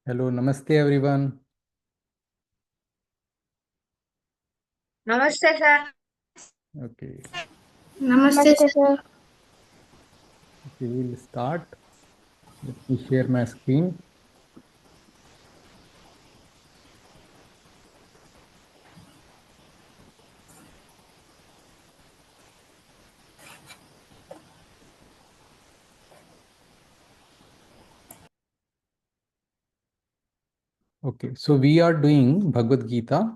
Hello, namaste everyone. नमस्ते sir. Okay, नमस्ते sir. we will start. Let me share my screen. Okay, so we are doing Bhagavad Gita,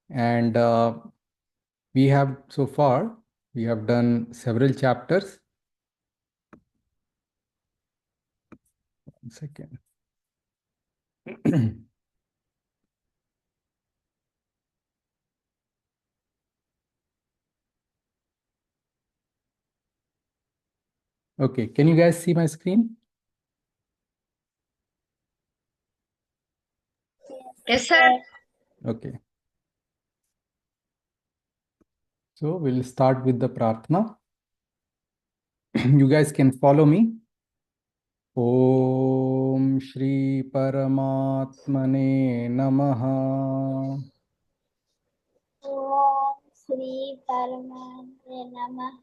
and we have so far we have done several chapters. One second. Okay, can you guys see my screen? Yes sir. Okay, so we'll start with the Prarthana. You guys can follow me. Om Shri Paramatmane Namaha. ओम श्री परमात्मने नमः।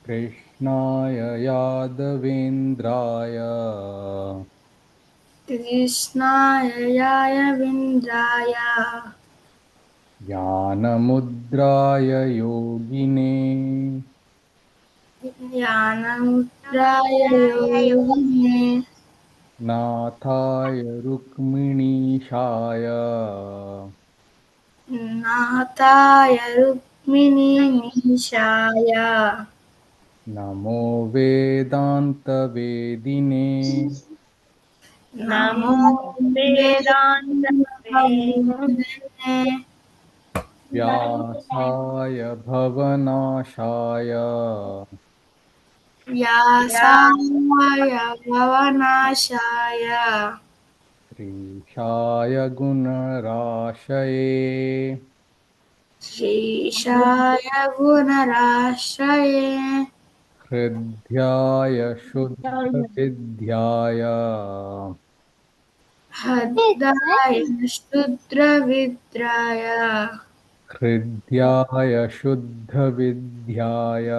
कृष्णाय यादवेन्द्राय कृष्णाय यायविन्द्राय ज्ञानमुद्राय योगिने ज्ञानमुद्राय योगिने नाथाय रुक्मिणीशाय नाथाय रुक्मिणीशाय नमो वेदान्तवेदिने नमो नमो वेदांत वेदान्तवेदिने व्यासाय भवनाशाय व्यासाय भवनाशाय श्रीशाय गुणराशये शेषाय गुणराश्रये हृद्याय शुद्धविद्याय हृदाय शुद्रविद्राय हृद्याय शुद्धविद्याय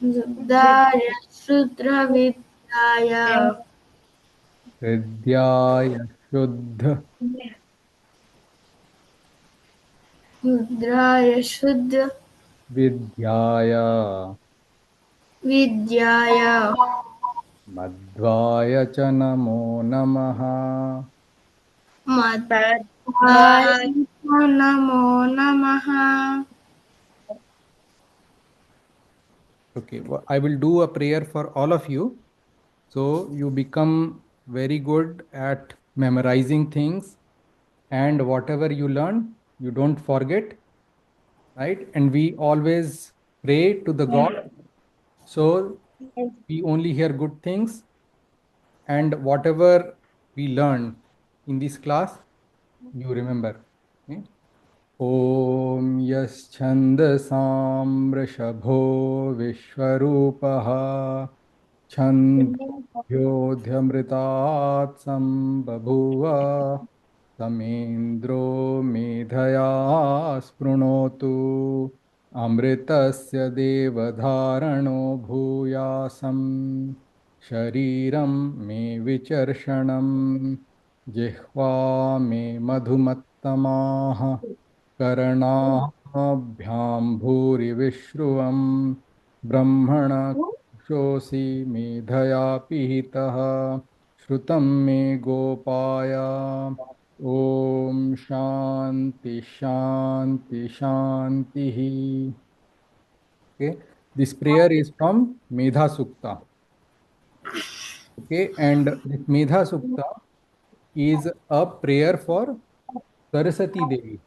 हृदाय शुद्रविद्राय हृद्याय शुद्धविद्याय हृद्राय शुद्ध विद्याय मध्वाय च नमो नमः. मध्वाय नमो नमः। Okay, I will do a prayer for all of you. So you become very good at memorizing things, and whatever you learn, you don't forget, right? And we always pray to the God. So we only hear good things, and whatever we learn in this class, you remember. Okay? ॐ यश्छन्दसां वृषभो विश्वरूपः छन्दोऽध्यमृतात् सम्बभूव तमेन्द्रो मेधया स्पृणोतु अमृतस्य देवधारणो भूयासं शरीरं मे विचर्षणं जिह्वा मे मधुमत्तमाः कर्णाभ्यां भूरिविश्रुवं ब्रह्मणक्षोषि मेधया पिहितः श्रुतं मे गोपाय ॐ शान्ति शान्ति शान्तिः. Okay, this prayer is from Medha Sukta. Okay, and this Medha Sukta is a prayer for Saraswati Devi.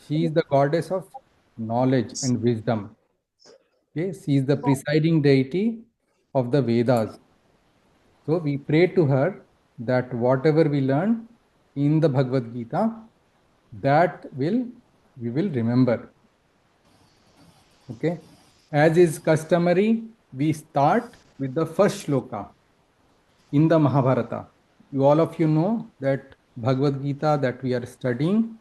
She is the goddess of knowledge and wisdom. Okay, she is the presiding deity of the Vedas. So we pray to her that whatever we learn in the Bhagavad Gita, that will we will remember. Okay, as is customary, we start with the first shloka. in the Mahabharata. All of you know that Bhagavad Gita that we are studying,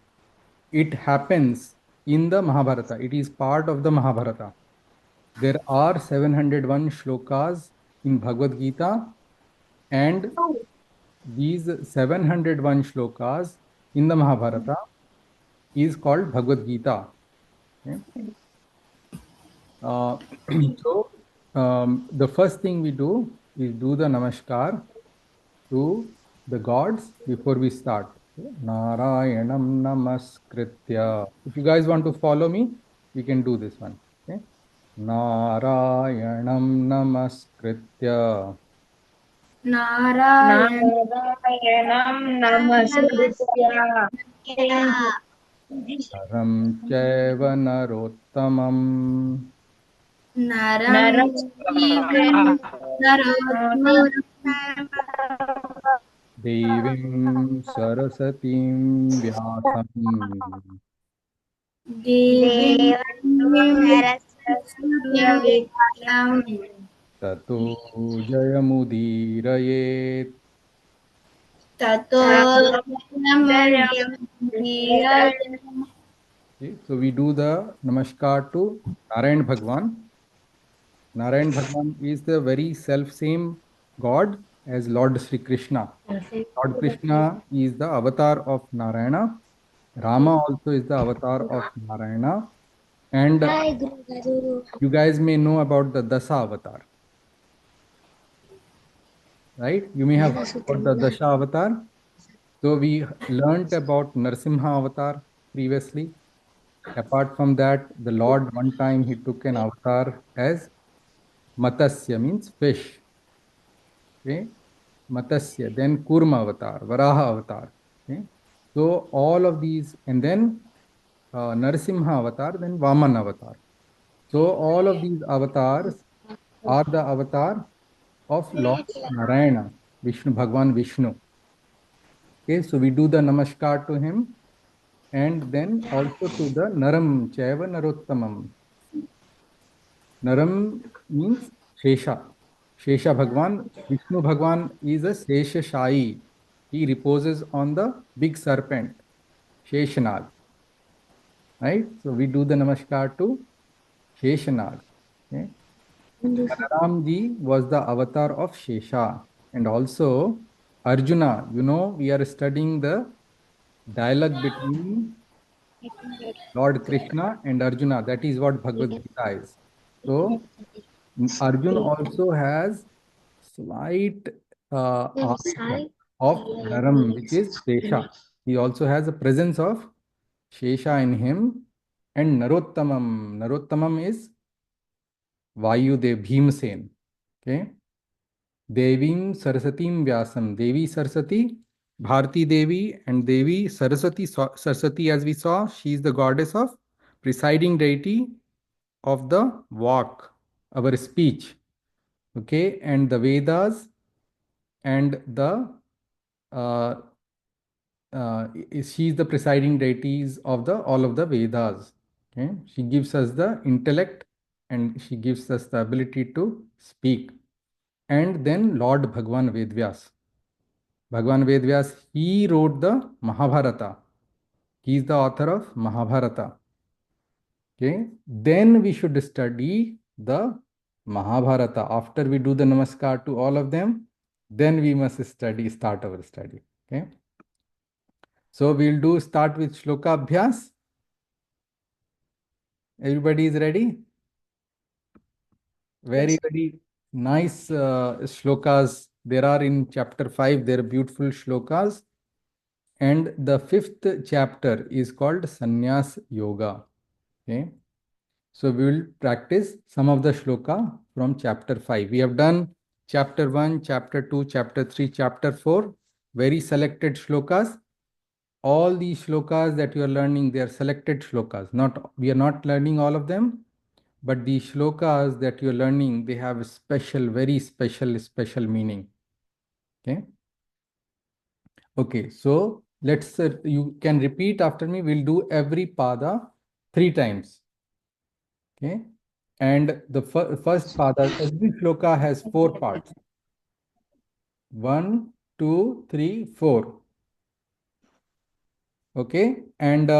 it happens in the Mahabharata. It is part of the Mahabharata. There are 701 shlokas in Bhagavad Gita, and these 701 shlokas in the Mahabharata is called Bhagavad Gita. Okay? Uh, so the first thing we do is do the namaskar to the gods before we start. Okay? Narayanam namaskritya. If you guys want to follow me, we can do this one. Okay? Narayanam namaskritya. Narayan नारायणं नमस्कृत्य Naram chaiva narottamam. Naram नरं Devam Narottam Devim Sarasatim Vyasam Devim Saraswatam Tato Jayamudiraye. Tato Okay, so we do the Namaskar to Narayan Bhagwan. Narayan Bhagwan is the very self-same God as Lord Sri Krishna. Lord Krishna is the avatar of Narayana. Rama also is the avatar of Narayana. And you guys may know about the Dasa avatar, right? You may have heard about the Dasha avatar. So we learnt about Narsimha avatar previously. Apart from that, the Lord one time he took an avatar as Matasya, means fish. Okay? Matasya, then Kurma avatar, Varaha avatar. Okay? So all of these, and then Narasimha avatar, then Vaman avatar. So all of these avatars are the avatar of Lord Narayana, Vishnu Bhagwan Vishnu. Okay, so we do the namaskar to him, and then also to the Naram Chaiva Narottamam. Naram means Shesha. Shesha Bhagwan. Vishnu Bhagwan is a Shesha Shai. He reposes on the big serpent, Sheshanag. Right? So we do the namaskar to Sheshanag. Okay? Balaramji was the avatar of Shesha. And also Arjuna, we are studying the dialogue between Lord Krishna and Arjuna. That is what Bhagavad Gita is. So Arjuna also has slight avatar of Naram, which is Shesha. He also has a presence of Shesha in him. And Narottamam. Narottamam is Vayudev Bhimsen. Okay. Devim Sarasatim Vyasam. Devi Sarasati, Bharati Devi, and Devi Sarasati. Sarasati, as we saw, she is the goddess of presiding deity of the walk, our speech. Okay, and the Vedas and the uh, she is the presiding deities of the all of the Vedas. Okay, she gives us the intellect and she gives us the ability to speak. And then Lord Bhagwan Vedvyas. Bhagwan Vedvyas, he wrote the Mahabharata. He is the author of Mahabharata. Okay. Then we should study the Mahabharata. After we do the Namaskar to all of them, then we must start our study. Okay. So we'll start with Shloka Abhyas. Everybody is ready? Very, very nice shlokas. There are in chapter 5, there are beautiful shlokas. And the fifth chapter is called Sannyas Yoga. Okay. So we will practice some of the shloka from chapter 5. We have done chapter 1, chapter 2, chapter 3, chapter 4. Very selected shlokas. All these shlokas that you are learning, they are selected shlokas. We are not learning all of them, but the shlokas that you are learning, they have a special, very special meaning. Okay. Okay, so you can repeat after me. We'll do every pada 3 times. Okay, and the first pada, every shloka has 4 parts. 1, 2, 3, 4. Okay, and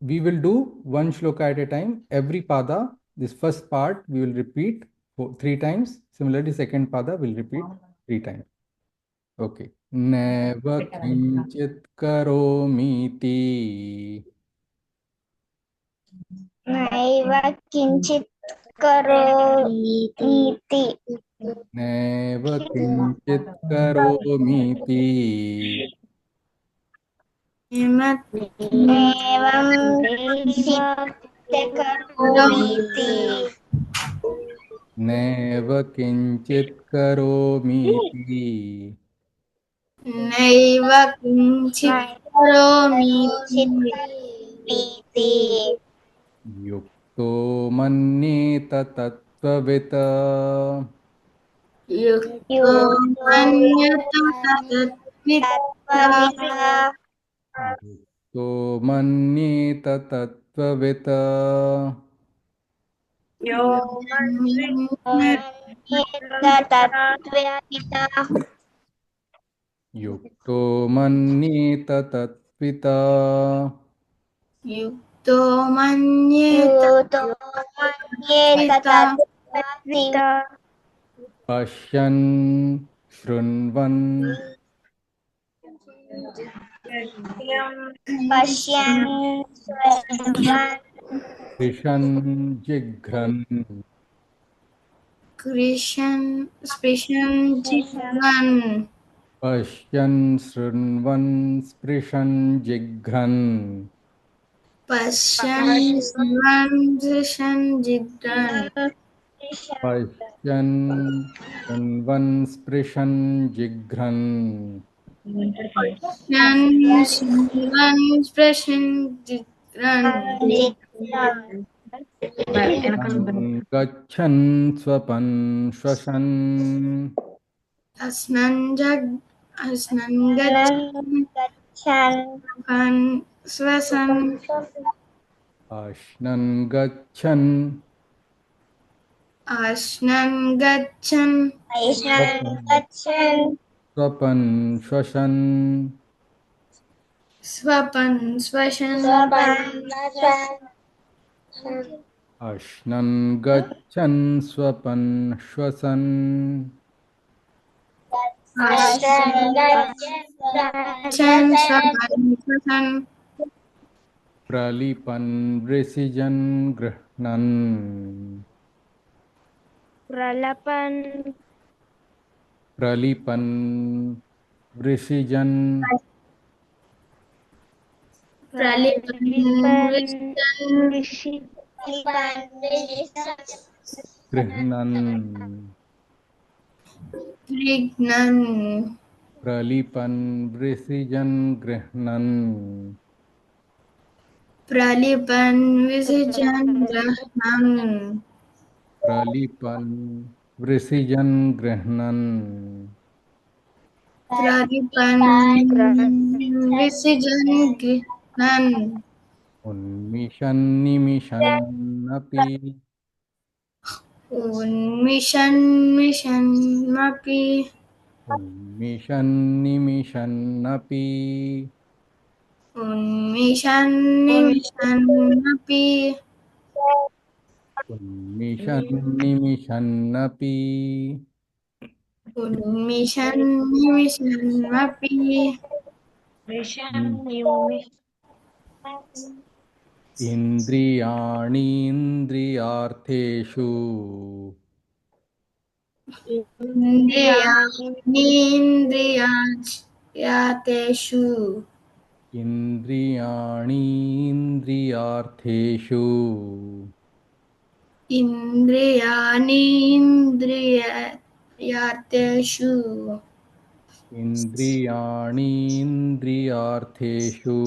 we will do one shloka at a time. Every pada, this first part, we will repeat 3 times. Similarly, second pada will repeat 3 times. Okay. Neva kinchit karomiti. नैव किञ्चित् करोमीति Neva kinchit karomiti. एवं किञ्चित् करोमीति Neva kinchit karomiti. नैव किञ्चित् किञ्चित् करोमीति करोमीति युक्तो मन्येत तत्त्ववित् युक्तो युक्तो मन्यत तत्त्ववित् तत्त्ववित् युक्तो मन्येत तत्त्ववित् यो मन्येत युक्तो मन्येत तत्त्विता युक्तो मन्येत युतो मन्येत तत्त्ववित् पश्यन् शृण्वन् पश्यन् शृण्वन् स्पृशन् जिघ्रन् कृशन् स्पृशन् जिह्वन् पश्यन् शृण्वन् स्पृशन् जिघ्रन् पश्यन् शृण्वन् दृशन् जिघ्रन् पश्यन् शृण्वन् स्पृशन् जिघ्रन् पश्यन् शृण्वन् स्पृशन् जिघ्रन् गच्छन् स्वपन् श्वसन् अस्नन् गच्छन् स्वसन् अश्नन् गच्छन् अश्नन् गच्छन् स्वपन् स्वपन् श्वसन् स्वपन् स्वशन् अश्नन् गच्छन् स्वपन् श्वसन् गच्छन् स्वपन् स्वसन् प्रलिपन् वृषिजन् गृह्णन् प्रलपन् प्रलिपन् वृषिजन् प्रलिपन् विष्टन् गृह्णन् गृह्णन् प्रलिपन् वृषिजन् गृह्णन् प्रलिपन् विसृजन् ग्रह्णन् प्रलिपन् वृषिजन् गृह्णन् प्रलिपन् विसृजन् गृह्णन् उन्मिषन् निमिषन्नपि उन्मिषन्मिषन्मपि उन्मिषन् निमिषन्नपि उन्मिषन्निमिषन्नपि उन्मिषन् निमिषन्नपि उन्मिषन्निमिषन्मपि इन्द्रियाणीन्द्रियार्थेषु इन्द्रियाणीन्द्रियातेषु इन्द्रियाणीन्द्रियार्थेषु इन्द्रियाणीन्द्रियातेषु इन्द्रियाणीन्द्रियार्थेषु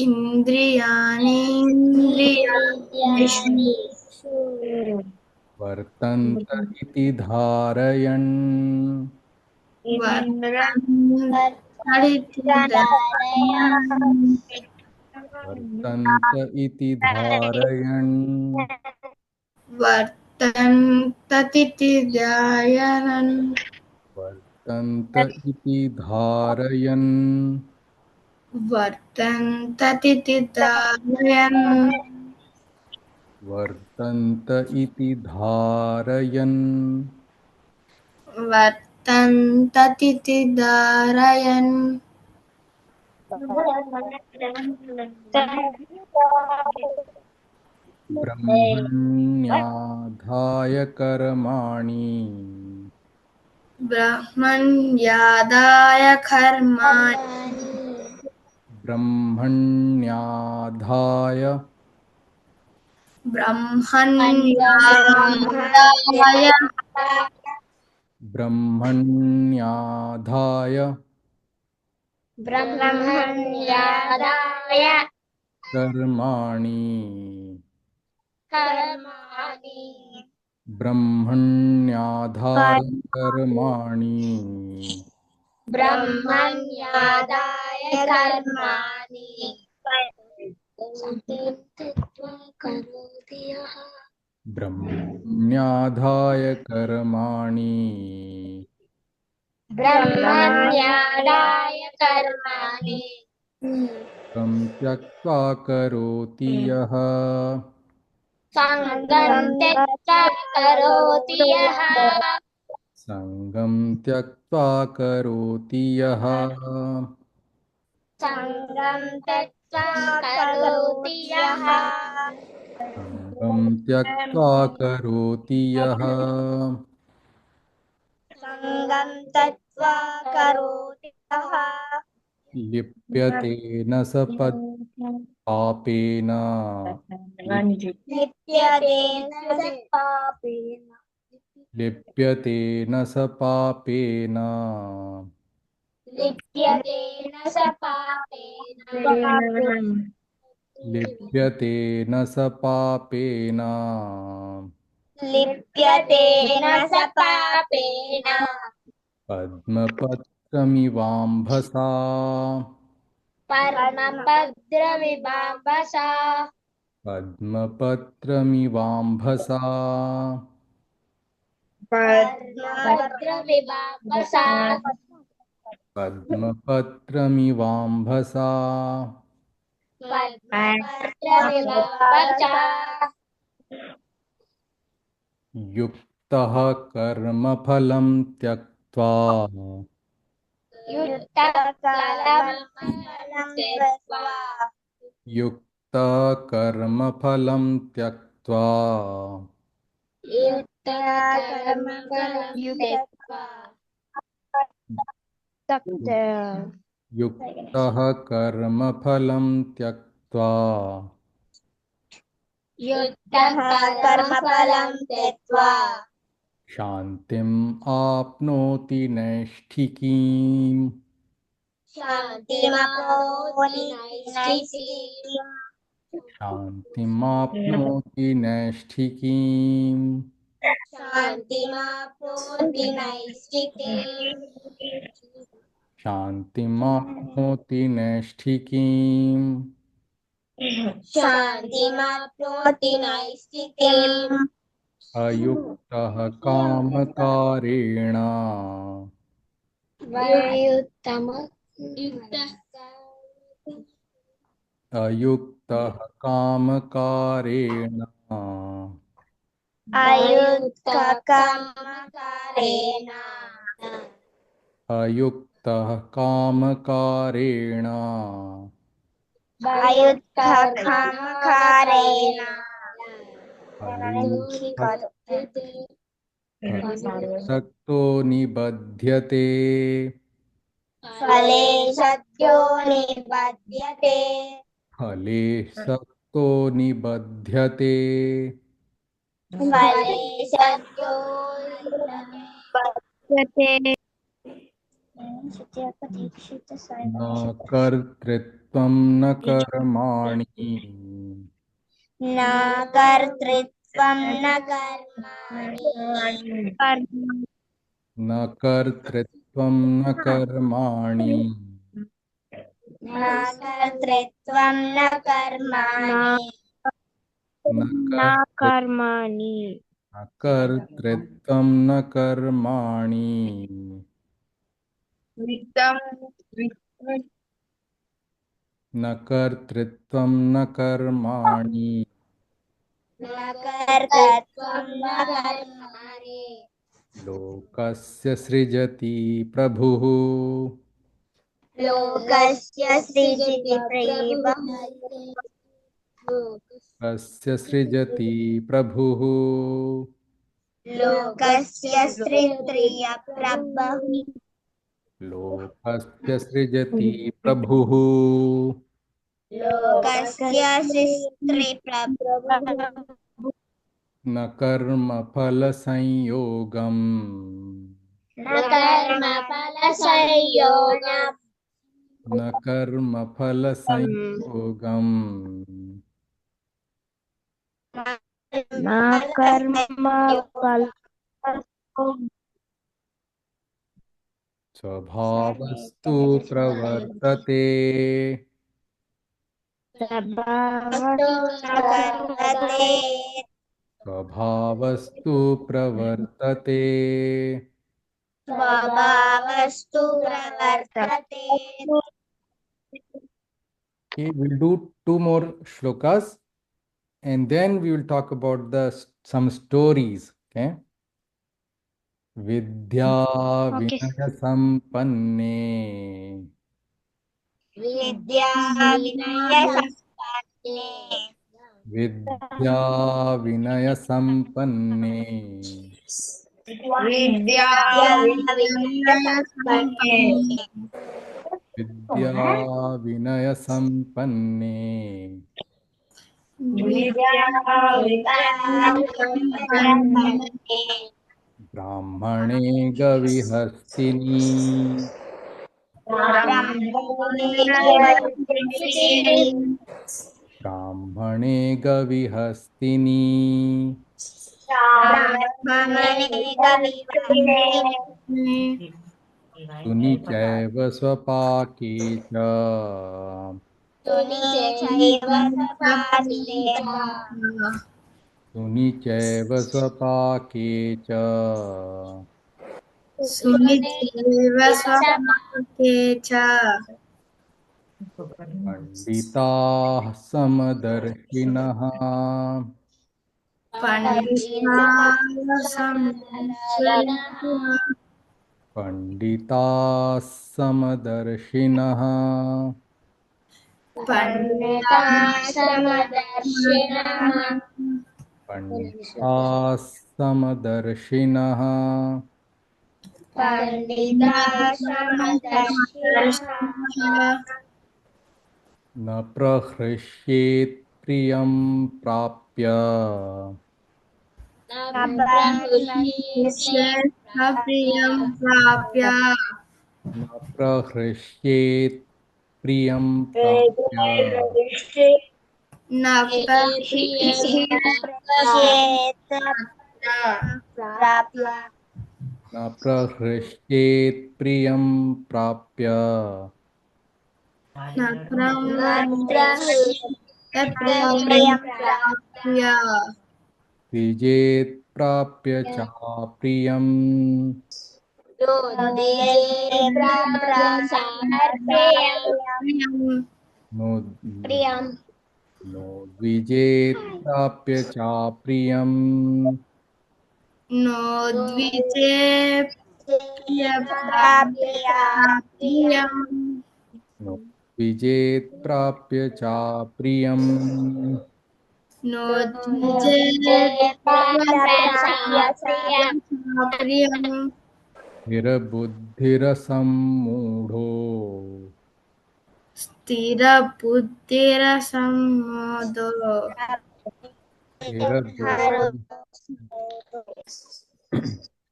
इन्द्रियाणीन्द्रियातेषु वर्तन्त इति धारयन् वर्तन्त इति धारयन् वर्तन्ततिथि धारयन् वर्तन्त इति धारयन् वर्तन्ततिथि धारयन् वर्तन्त इति धारयन् वर्तन्ततिथि धारयन् ब्रह्मण्याधाय कर्माणि ब्रह्मण्यादाय कर्माणि ब्रह्मण्याधाय ब्रह्मण्यादाय ब्रह्मण्याधाय ब्रह्मण्यादाय कर्माणि कर्माणि ब्रह्मण्याधाय कर्माणि ब्रह्मण्यादाय कर्माणि करोति यः ब्रह्मण्याधाय कर्माणि ब्रह्मण्यादाय कर्माणि तं त्यक्त्वा करोति यः सङ्गं त्यक्त्वा करोति यः सङ्गं त्यक्त्वा करोति यः सङ्गं त्यक्त्वा करोति यः सङ्गं त्यक्त्वा करोति यः सङ्गं त्यक्त्वा करोति यः लिप्यते न स पापेन लिप्यतेन स पापेन लिप्यते न स पापेन लिप्यतेन स पापेन लिप्यते न स पापेन लिप्यतेन स पापेन पद्मपत्रमिवाम्भसा परमभद्रविभावसा पद्मपत्रमिवाम्भसा परमभद्रविभावसा पद्मपत्रमिवाम्भसा परमभद्रविभावसा युक्तः कर्मफलं त्यक्त्वा युक्तकलमलं त्यक्त्वा युक्तः कर्मफलं त्यक्त्वा युक्तकर्मफलं त्यक्त्वा युक्तः कर्मफलं त्यक्त्वा युक्तकर्मफलं त्यक्त्वा शान्तिम् आप्नोति नैष्ठिकीम् शान्तिमाप्नोति नैष्ठिकीम् शान्तिमाप्नोति नैष्ठिकीम् शान्तिमाप्नोति नैष्ठिकीम् शान्तिमाप्नोति नैष्ठिकीम् शान्तिमाप्नोति नैष्ठिकीम् अयुक्तः कामकारेण अयुक्तः कामकारेण अयुक्तकर्मकारेण अयुक्तः कामकारेण अयुक्तकर्मकारेण फलेषक्तो निबध्यते फले सत्यो निबध्यते फलेषक्तो निबध्यते फले सत्यो न कर्तृत्वं न कर्माणि न कर्तृत्वं न कर्माणि न कर्तृत्वं न कर्माणि न कर्तृत्वं न कर्माणि न कर्तृ- कर्माणि न कर्तृत्वं न कर्माणि वित्तं न कर्तृत्वं न कर्माणि न कर्तृत्वं न कर्माणि लोकस्य सृजति प्रभुः लोकस्य सृजति प्रभुः कस्य सृजति प्रभुः लोकस्य सृजति प्रभुः लोकस्य सृजति प्रभुः लोकस्य सृजति प्रभुः न कर्मफलसंयोगम् न कर्मफलसंयोगम् न कर्मफलसंयोगम् न कर्मफल स्वभावस्तु प्रवर्तते स्वभावस्तु प्रवर्तते स्वभावस्तु प्रवर्तते स्वभावस्तु प्रवर्तते Okay, we'll do two more shlokas and then we will talk about some stories. Okay. Vidya Okay. Vinaya Sampanne Vidya Vinay संपन्ने Vidya Vinaya Sampanne Vidya Vidya Vinay Vinay संपन्ने संपन्ने Vidya Vinaya Sampanne Vidya Vinay संपन्ने Brahmane Gavihastini ब्रह्मणे ब्राह्मणे गविहस्तिनि सुनि चैव स्वपाके च सुनि चैव स्वपाके च सुनिचैव स्वपाके च पण्डिताः समदर्शिनः पण्डिताः समदर्शिनः पण्डिताः समदर्शिनः पण्डिताः समदर्शिनः पण्डिताः समदर्शिनः न प्रहृष्येत् प्रियं प्राप्य प्रियं प्राप्य न प्रहृष्येत् प्रियं प्राप्य न प्राप्य न प्रहृष्येत् प्रियं प्राप्य प्रियं प्राप्य द्विजेत् प्राप्य चाप्रियम् नो नो द्विजेत् प्राप्य चाप्रियम् नो द्विजे प्रियं नो द्विजेत् प्राप्य चाप्रियम् नो द्विजे प्रियं स्थिरबुद्धिरसम्मूढो स्थिरबुद्धिरसम्मोदो स्थिरबुद्धि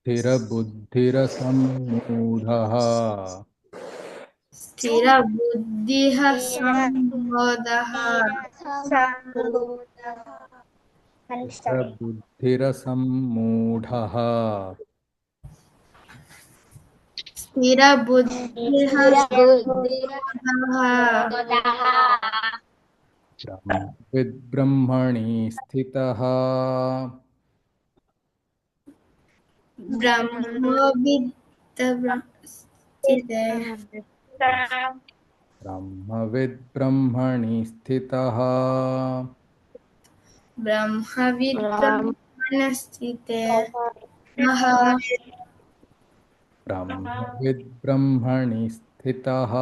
स्थिरबुद्धिरसम्मूढः स्थिरबुद्धिः सम्मोदः स्थिरबुद्धिरसम्मूढः स्थिरबुद्धिः सम्मोदः विद्ब्रह्मणि स्थितः ब्रह्मविद्स्थिते ब्रह्मविद् ब्रह्मणि स्थितः ब्रह्मविद्ब्रह्मणस्थिते नः ब्रह्मविद् ब्रह्मणि स्थितः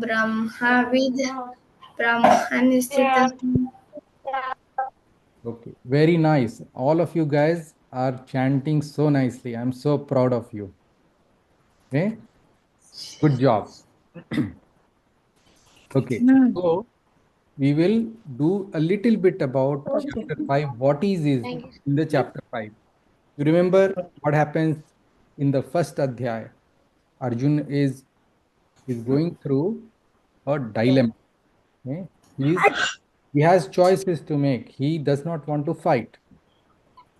ब्रह्मविद् ब्रह्मणस्थितः Okay, very nice. All of you guys are chanting so nicely. I'm so proud of you. Okay, good job. Okay, so we will do a little bit about chapter 5. What is in the chapter 5? You remember what happens in the first adhyay? Arjun is going through a dilemma. Okay? He has choices to make. He does not want to fight.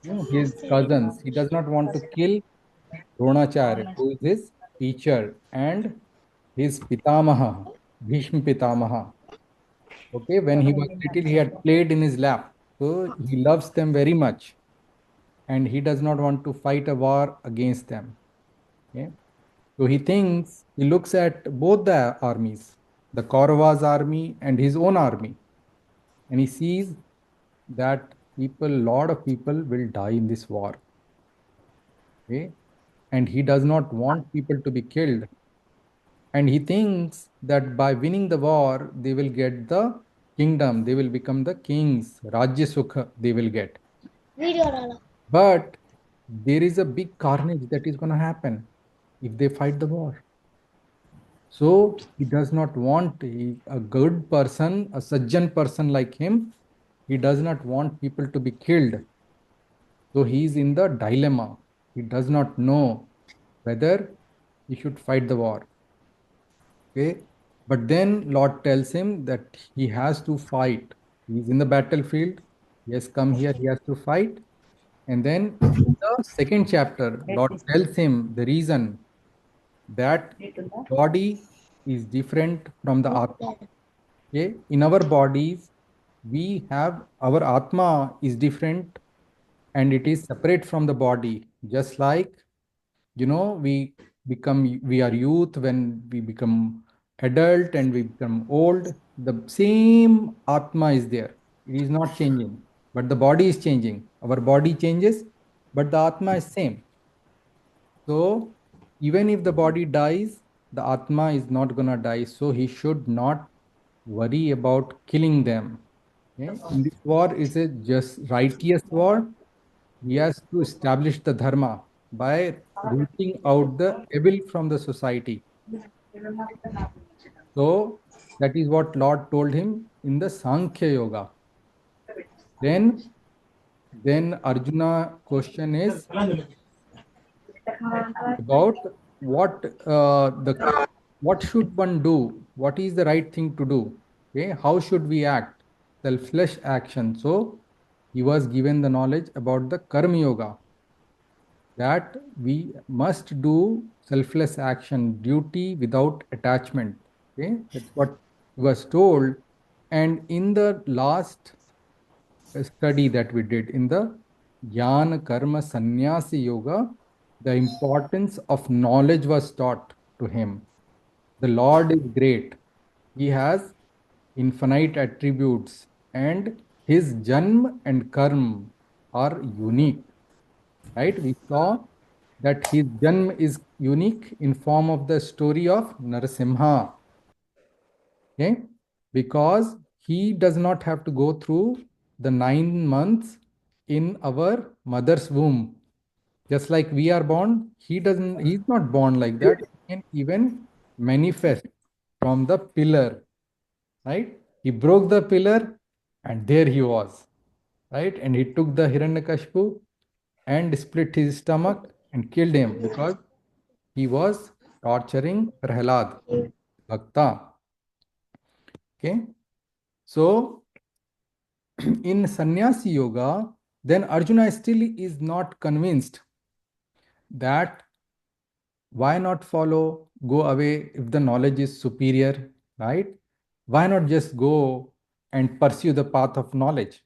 His cousins. He does not want to kill Dronacharya, who is his teacher, and his Pitamaha, Bhishma Pitamaha. Okay, when he was little, he had played in his lap. So he loves them very much, and he does not want to fight a war against them. Okay? So he looks at both the armies, the Kauravas army and his own army, and he sees that lot of people will die in this war. Okay? And he does not want people to be killed. And he thinks that by winning the war, they will get the kingdom, they will become the kings, Rajya Sukha they will get. But there is a big carnage that is going to happen if they fight the war. So he does not want a good person, a sajjan person like him. He does not want people to be killed. So he is in the dilemma. He does not know whether he should fight the war. Okay. But then Lord tells him that he has to fight. He's in the battlefield. He has come here, he has to fight. And then in the second chapter, Lord tells him the reason that body is different from the Atma. Okay? In our bodies, we have our Atma is different and it is separate from the body. Just like, we are youth when we become adult and we become old. The same Atma is there. It is not changing, but the body is changing. Our body changes, but the Atma is same. So even if the body dies, the Atma is not gonna die. So he should not worry about killing them. Okay? In this war is a just righteous war. He has to establish the dharma by rooting out the evil from the society. So that is what Lord told him in the Sankhya Yoga. Then, then Arjuna question is about what should one do? What is the right thing to do? Okay, how should we act? Selfless action. So he was given the knowledge about the Karma Yoga, that we must do selfless action, duty without attachment. Okay, that's what he was told. And in the last study that we did in the Jnana Karma Sannyasi Yoga, the importance of knowledge was taught to him. The Lord is great. He has infinite attributes, and his Janm and Karma are unique. Right? We saw that his Janm is unique in form of the story of Narasimha. Okay? Because he does not have to go through the 9 months in our mother's womb. Just like we are born, he's not born like that. He can even manifest from the pillar, right? He broke the pillar and there he was, right? And he took the Hiranyakashipu and split his stomach and killed him because he was torturing Prahlad, Bhakta. Okay. So in Sannyasi Yoga, then Arjuna still is not convinced that why not follow, go away if the knowledge is superior, right? Why not just go and pursue the path of knowledge?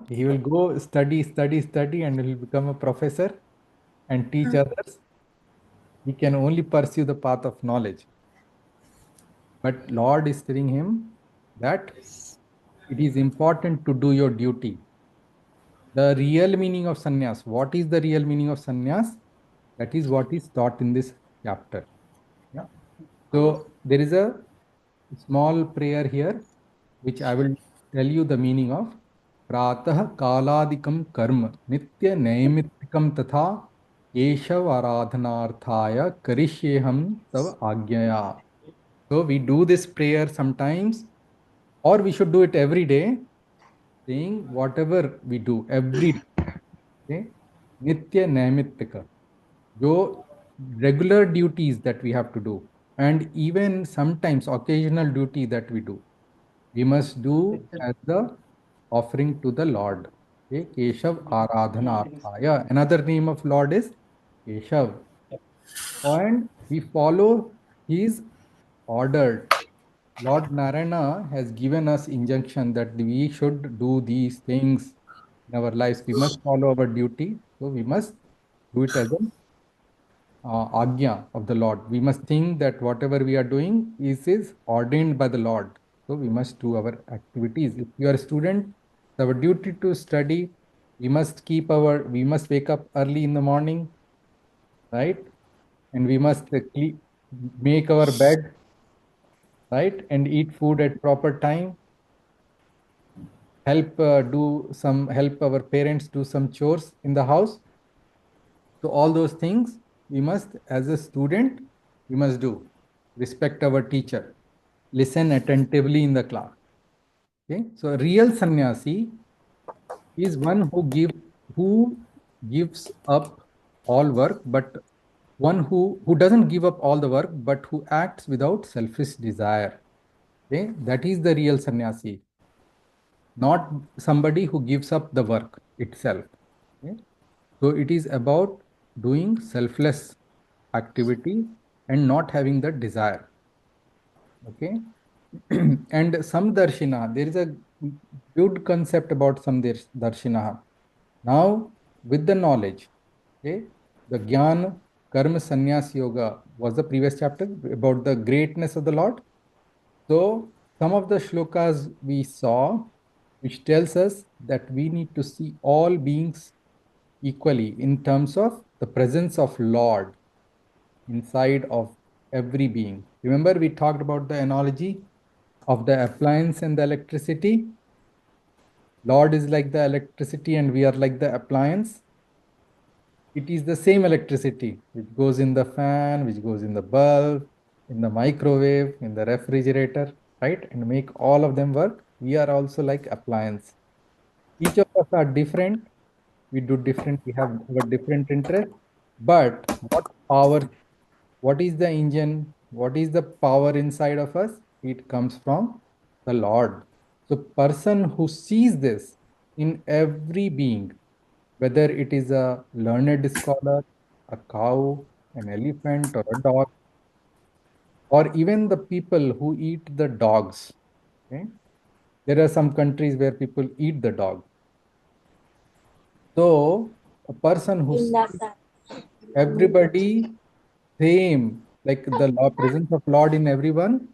He will go study, study, study, and will become a professor and teach others. He can only pursue the path of knowledge. But Lord is telling him that it is important to do your duty. The real meaning of sannyas. What is the real meaning of sannyas? That is what is taught in this chapter. Yeah. So there is a small prayer here, which I will tell you the meaning of. Pratah kaladikam karma nitya naimittikam tatha keshav aradhanarthaya karishyeham tav agyaya. So we do this prayer sometimes, or we should do it every day, saying whatever we do every day. Okay? Nitya naimittika. जो regular duties that we have to do, and even sometimes occasional duty that we do, we must do as the offering to the Lord. Okay? Keshav Aradhana Arthaya. Another name of Lord is Keshav. And we follow his order. Lord Narayana has given us injunction that we should do these things in our lives. We must follow our duty. So we must do it as an agya of the Lord. We must think that whatever we are doing is ordained by the Lord. So we must do our activities. If you are a student, it's our duty to study. We must wake up early in the morning, right? And we must make our bed, right? And eat food at proper time. Help our parents do some chores in the house. So all those things we must, as a student, we must do. Respect our teacher. Listen attentively in the class. Okay. So a real sannyasi is one who gives up all work, but one who doesn't give up all the work, but who acts without selfish desire. Okay. That is the real sannyasi, not somebody who gives up the work itself. Okay. So it is about doing selfless activity and not having the desire. Okay. And samdarshina, there is a good concept about samdarshina. Now, with the knowledge, okay, the Gyan Karma Sannyas Yoga was the previous chapter about the greatness of the Lord. So, some of the shlokas we saw, which tells us that we need to see all beings equally in terms of the presence of Lord inside of every being. Remember, we talked about the analogy of the appliance and the electricity. Lord is like the electricity and we are like the appliance. It is the same electricity which goes in the fan, which goes in the bulb, in the microwave, in the refrigerator, right? And make all of them work. We are also like appliance. Each of us are different. We do different, we have our different interests. But what is the engine? What is the power inside of us? It comes from the Lord. So person who sees this in every being, whether it is a learned scholar, a cow, an elephant, or a dog, or even the people who eat the dogs. Okay? There are some countries where people eat the dog. So a person who sees everybody same, like the presence of Lord in everyone,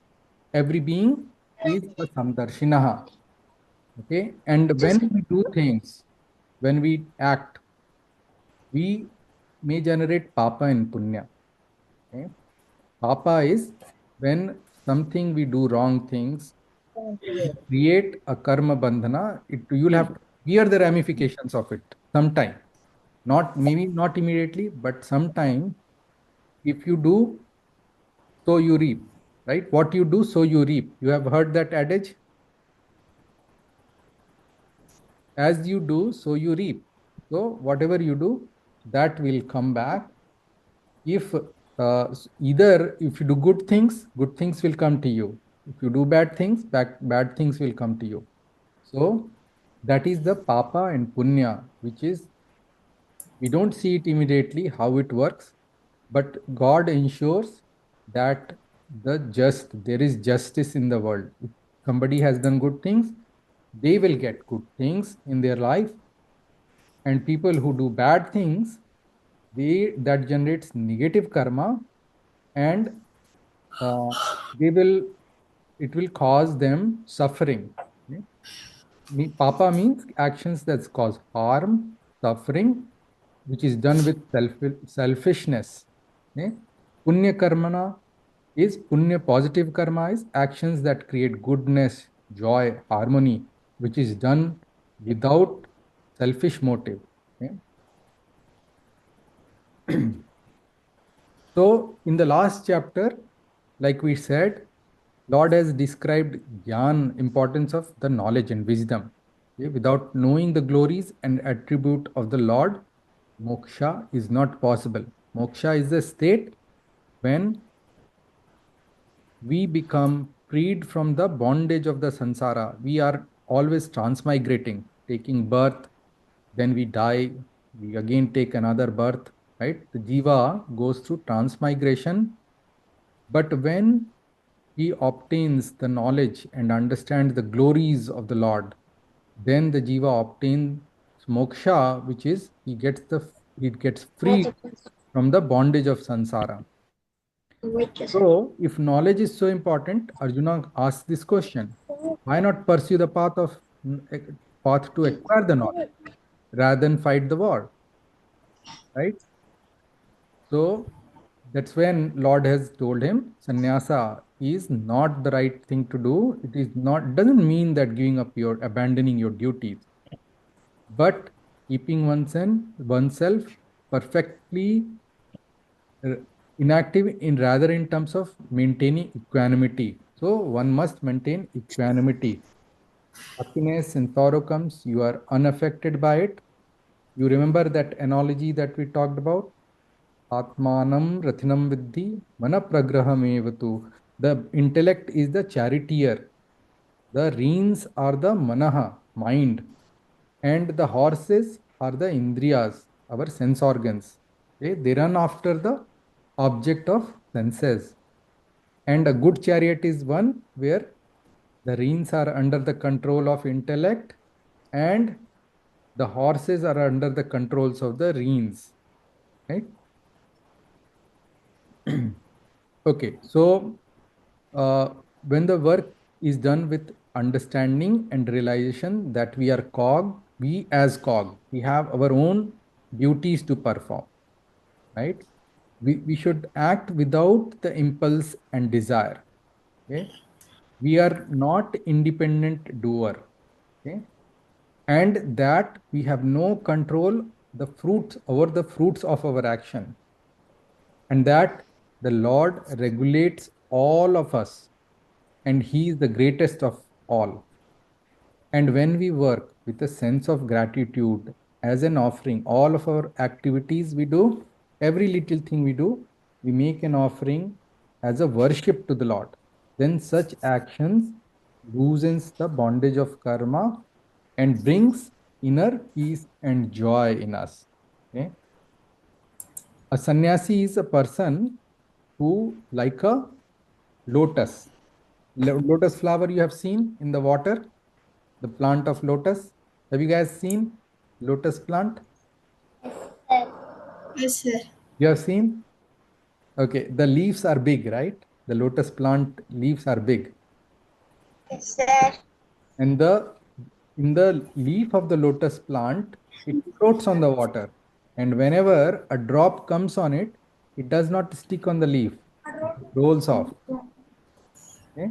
every being is a samdarshinaha. Okay. And when we do things, when we act, we may generate papa and punya. Okay. Papa is when something we do wrong things, create a karma bandhana, you'll have to bear the ramifications of it sometime. Not maybe not immediately, but sometime if you do, so you reap, right? What you do, so you reap. You have heard that adage? As you do, so you reap. So whatever you do, that will come back. If either if you do good things will come to you. If you do bad things, bad things will come to you. So that is the papa and punya, which is we don't see it immediately how it works, but God ensures that there is justice in the world. If somebody has done good things, they will get good things in their life. And people who do bad things, that generates negative karma, and uh, they will it will cause them suffering. Okay? Papa means actions that cause harm, suffering, which is done with selfishness. Okay? Punya karmana is punya, positive karma is actions that create goodness, joy, harmony, which is done without selfish motive. Okay? So, in the last chapter, like we said, Lord has described Gyan, importance of the knowledge and wisdom. Okay? Without knowing the glories and attribute of the Lord, moksha is not possible. Moksha is the state when we become freed from the bondage of the sansara. We are always transmigrating, taking birth, then we die, we again take another birth, right? The jiva goes through transmigration, but when he obtains the knowledge and understands the glories of the Lord, then the jiva obtains moksha, which is he gets free from the bondage of sansara. So, if knowledge is so important, Arjuna asks this question: why not pursue the path to acquire the knowledge rather than fight the war? Right? So that's when Lord has told him sannyasa is not the right thing to do. It is not doesn't mean that giving up your abandoning your duties, but keeping oneself perfectly uh, inactive in rather in terms of maintaining equanimity. So one must maintain equanimity. Happiness and sorrow comes, you are unaffected by it. You remember that analogy that we talked about? Atmanam Rathinam Viddhi Mana Pragrahamevatu. The intellect is the charioteer. The reins are the manaha, mind. And the horses are the indriyas, our sense organs. Okay? They run after the object of senses. And a good chariot is one where the reins are under the control of intellect and the horses are under the controls of the reins. Right? Okay, so when the work is done with understanding and realization that we as cog, we have our own duties to perform, right? We should act without the impulse and desire. Okay? We are not independent doer. Okay? And that we have no control the fruits over the fruits of our action, and that the Lord regulates all of us, and He is the greatest of all. And when we work with a sense of gratitude as an offering, all of our activities we do, every little thing we do, we make an offering as a worship to the Lord. Then such actions loosens the bondage of karma and brings inner peace and joy in us. Okay? A sannyasi is a person who, like a lotus, lotus flower you have seen in the water, the plant of lotus. Have you guys seen lotus plant? Yes, sir. You have seen? Okay, the leaves are big, right? The lotus plant leaves are big. Yes, sir. And in the leaf of the lotus plant, it floats on the water. And whenever a drop comes on it, it does not stick on the leaf. It rolls off. Okay?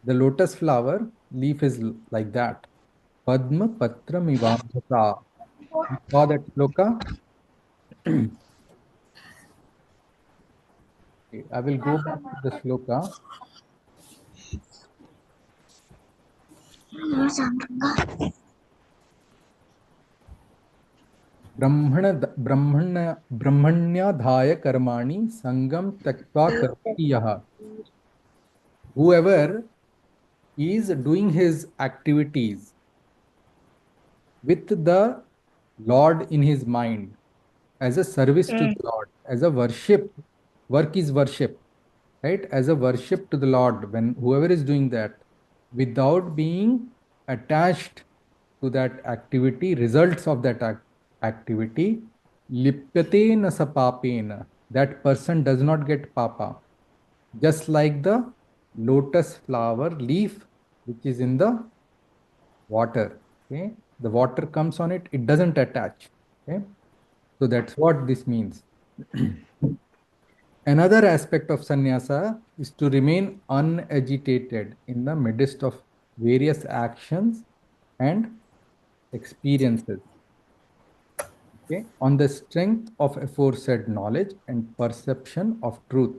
The lotus flower leaf is like that. Padma Patra Mivamsata. You saw that sloka? Okay, I will go back to the sloka. ब्रह्मण्याधाय कर्माणि संगम त्यक्त्वा करोति यः. Whoever is doing his activities with the Lord in his mind as a service to the Lord, as a worship, work is worship, right? As a worship to the Lord, when whoever is doing that without being attached to that activity, results of that activity, lipyate sa papena, that person does not get papa. Just like the lotus flower leaf, which is in the water. Okay, the water comes on it, it doesn't attach. Okay, so that's what this means. Another aspect of sannyasa is to remain unagitated in the midst of various actions and experiences. Okay, on the strength of aforesaid knowledge and perception of truth.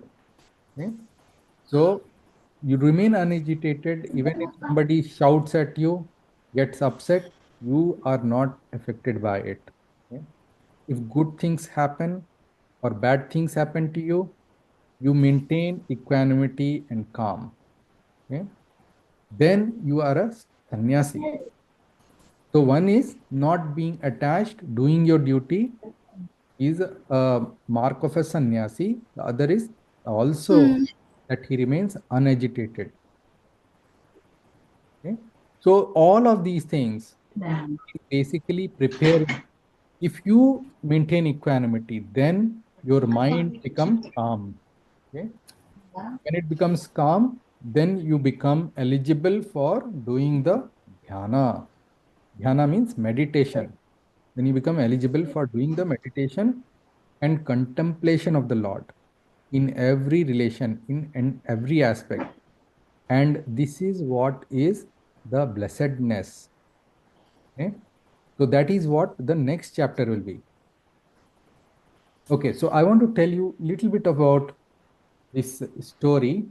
Okay, so you remain unagitated even if somebody shouts at you, gets upset, you are not affected by it. Okay? If good things happen or bad things happen to you, you maintain equanimity and calm. Okay? Then you are a sannyasi. So one is not being attached, doing your duty is a mark of a sannyasi. The other is also that he remains unagitated. Okay? So all of these things basically prepare. If you maintain equanimity, then your mind becomes calm. Okay? When it becomes calm, then you become eligible for doing the dhyana. Dhyana means meditation. Then you become eligible for doing the meditation and contemplation of the Lord in every relation, in every aspect. And this is what is the blessedness. Okay? So that is what the next chapter will be. Okay, so I want to tell you a little bit about this story.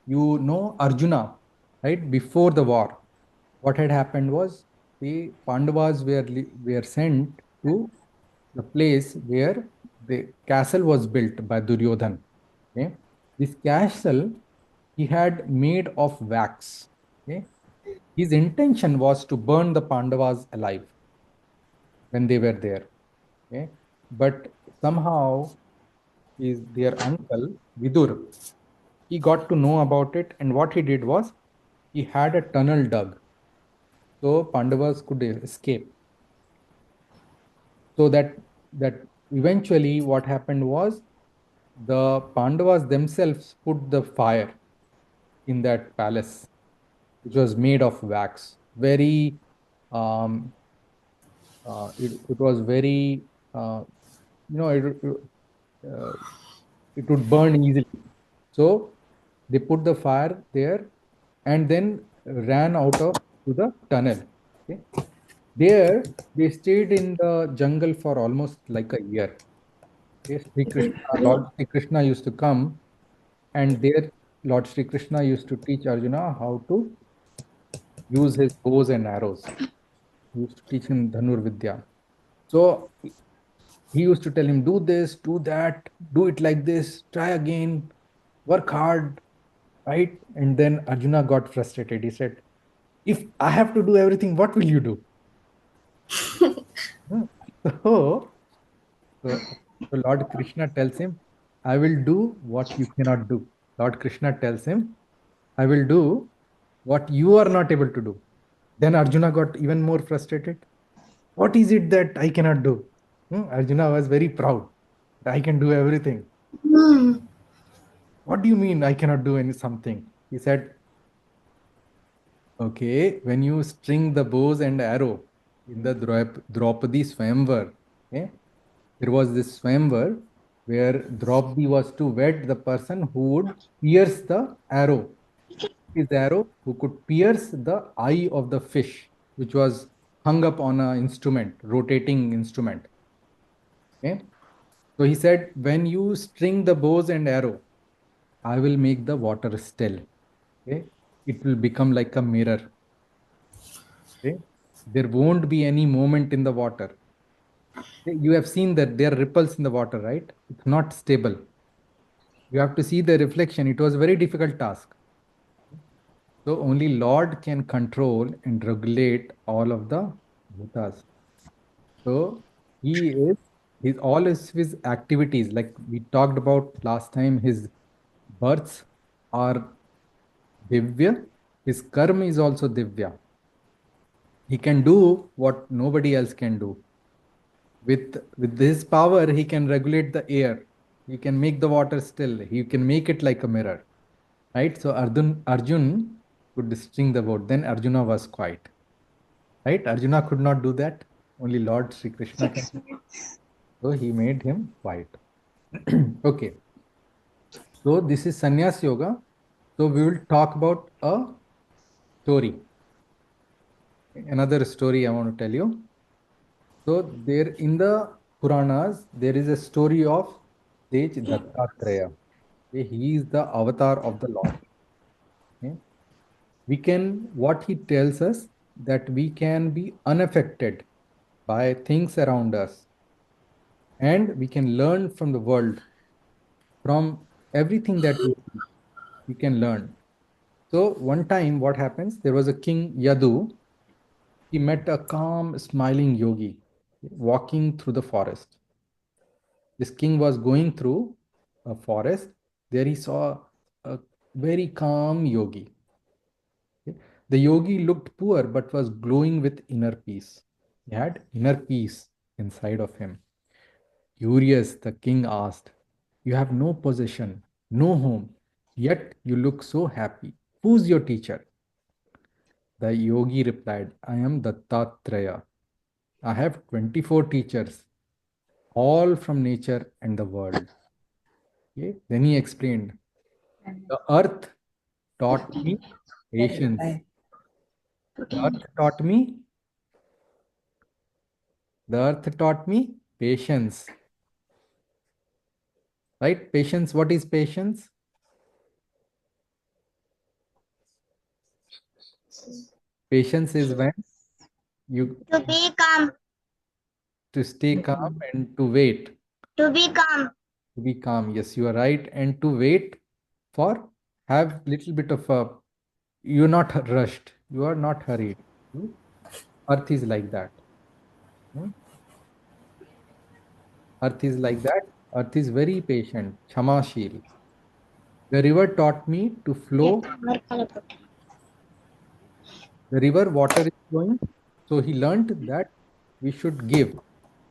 You know Arjuna, right? Before the war, what had happened was the Pandavas were sent to the place where the castle was built by Duryodhan. Okay? This castle he had made of wax. Okay? His intention was to burn the Pandavas alive when they were there. Okay? But somehow is their uncle Vidur. He got to know about it, and what he did was he had a tunnel dug so Pandavas could escape. So that eventually what happened was the Pandavas themselves put the fire in that palace, which was made of wax. Very, um, it was very, you know, uh, it would burn easily. So they put the fire there and then ran out of to the tunnel. Okay. There they stayed in the jungle for almost like a year. Okay. Lord Sri Krishna used to come, and there Lord Sri Krishna used to teach Arjuna how to use his bows and arrows. He used to teach him Dhanur Vidya. So he used to tell him, do this, do that, do it like this, try again, work hard, right? And then Arjuna got frustrated. He said, if I have to do everything, what will you do? Hmm. So, so, so Lord Krishna tells him, I will do what you cannot do. Lord Krishna tells him, I will do what you are not able to do. Then Arjuna got even more frustrated. What is it that I cannot do? Arjuna was very proud. I can do everything. What do you mean I cannot do any something? He said, okay, when you string the bows and arrow in the Draupadi Swayamvar, okay, there was this Swayamvar where Draupadi was to wed the person who would pierce the arrow. His arrow who could pierce the eye of the fish, which was hung up on an instrument, rotating instrument. Okay. So he said, when you string the bows and arrow, I will make the water still. Okay. It will become like a mirror. Okay. There won't be any movement in the water. Okay. You have seen that there are ripples in the water, right? It's not stable. You have to see the reflection. It was a very difficult task. So only Lord can control and regulate all of the bhutas. So he is his all his activities, like we talked about last time, his births are divya, his karma is also divya. He can do what nobody else can do. With his power, he can regulate the air. He can make the water still. He can make it like a mirror. Right? So Arjun could string the boat. Then Arjuna was quiet. Right? Arjuna could not do that. Only Lord Sri Krishna can. 6 minutes. So he made him quiet. Okay. So this is Sannyas Yoga. So we will talk about a story. Another story I want to tell you. So there in the Puranas, there is a story of Tej Dattatreya. Okay, he is the avatar of the Lord. Okay. We can, what he tells us, that we can be unaffected by things around us, and we can learn from the world, from everything that we can learn. So one time what happens, there was a king Yadu. He met a calm, smiling yogi walking through the forest. This king was going through a forest. There he saw a very calm yogi. Okay. The yogi looked poor but was glowing with inner peace. He had inner peace inside of him. Curious, the king asked, "You have no possession, no home, yet you look so happy. Who's your teacher?" The yogi replied, "I am Dattatreya. I have 24 teachers, all from nature and the world." Okay. Then he explained, "The earth taught me patience. The earth taught me, the earth taught me patience." Right? Patience. What is patience? Patience is when you To be calm. to stay calm and to wait. To be calm. To be calm. Yes, you are right. And to wait for, have little bit of a, you're not rushed. You are not hurried. Hmm? Earth is like that. Hmm? Earth is like that. Earth is very patient. Chamashil. The river taught me to flow. The river water is flowing. So he learned that we should give.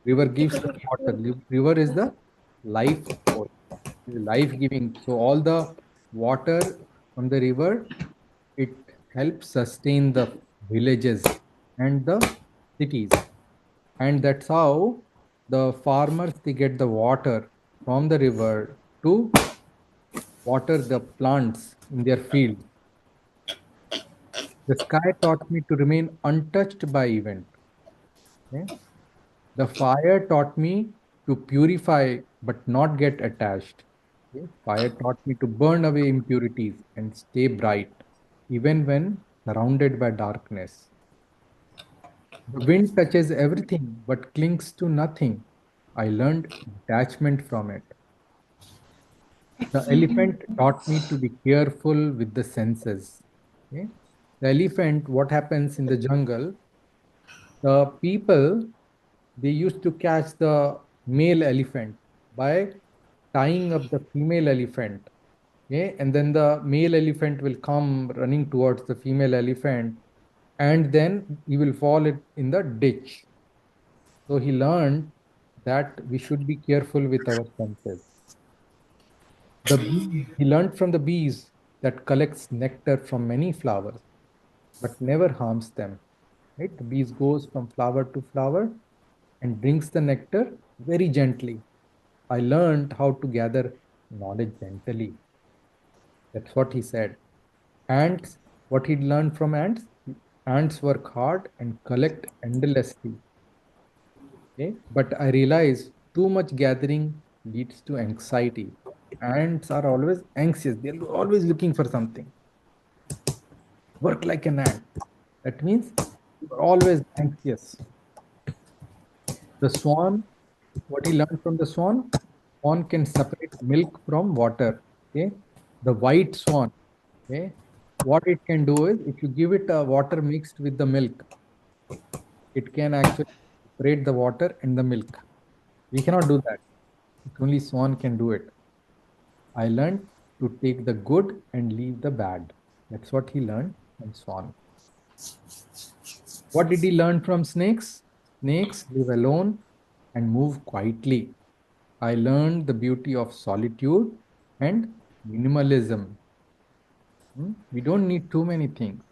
River gives us water. River is the life force. It is life giving. So all the water from the river, it helps sustain the villages and the cities. And that's how the farmers, they get the water from the river to water the plants in their field. The sky taught me to remain untouched by event. Okay? The fire taught me to purify but not get attached. Okay? Fire taught me to burn away impurities and stay bright, even when surrounded by darkness. The wind touches everything but clings to nothing. I learned detachment from it. The elephant taught me to be careful with the senses. Okay? The elephant, what happens in the jungle, the people, they used to catch the male elephant by tying up the female elephant. Okay? And then the male elephant will come running towards the female elephant, and then he will fall in the ditch. So he learned that we should be careful with our senses. The bee, he learned from the bees that collects nectar from many flowers but never harms them. Right? The bees goes from flower to flower and drinks the nectar very gently. I learned how to gather knowledge gently. That's what he said. Ants, what he learned from ants, ants work hard and collect endlessly. Okay? But I realize too much gathering leads to anxiety. Ants are always anxious. They're always looking for something. Work like an ant. That means you're always anxious. The swan, what he learned from the swan, swan can separate milk from water. Okay. The white swan, okay, what it can do is if you give it a water mixed with the milk, it can actually separate the water and the milk. We cannot do that. Only swan can do it. I learned to take the good and leave the bad. That's what he learned from swan. What did he learn from snakes? Snakes live alone and move quietly. I learned the beauty of solitude and minimalism. We don't need too many things.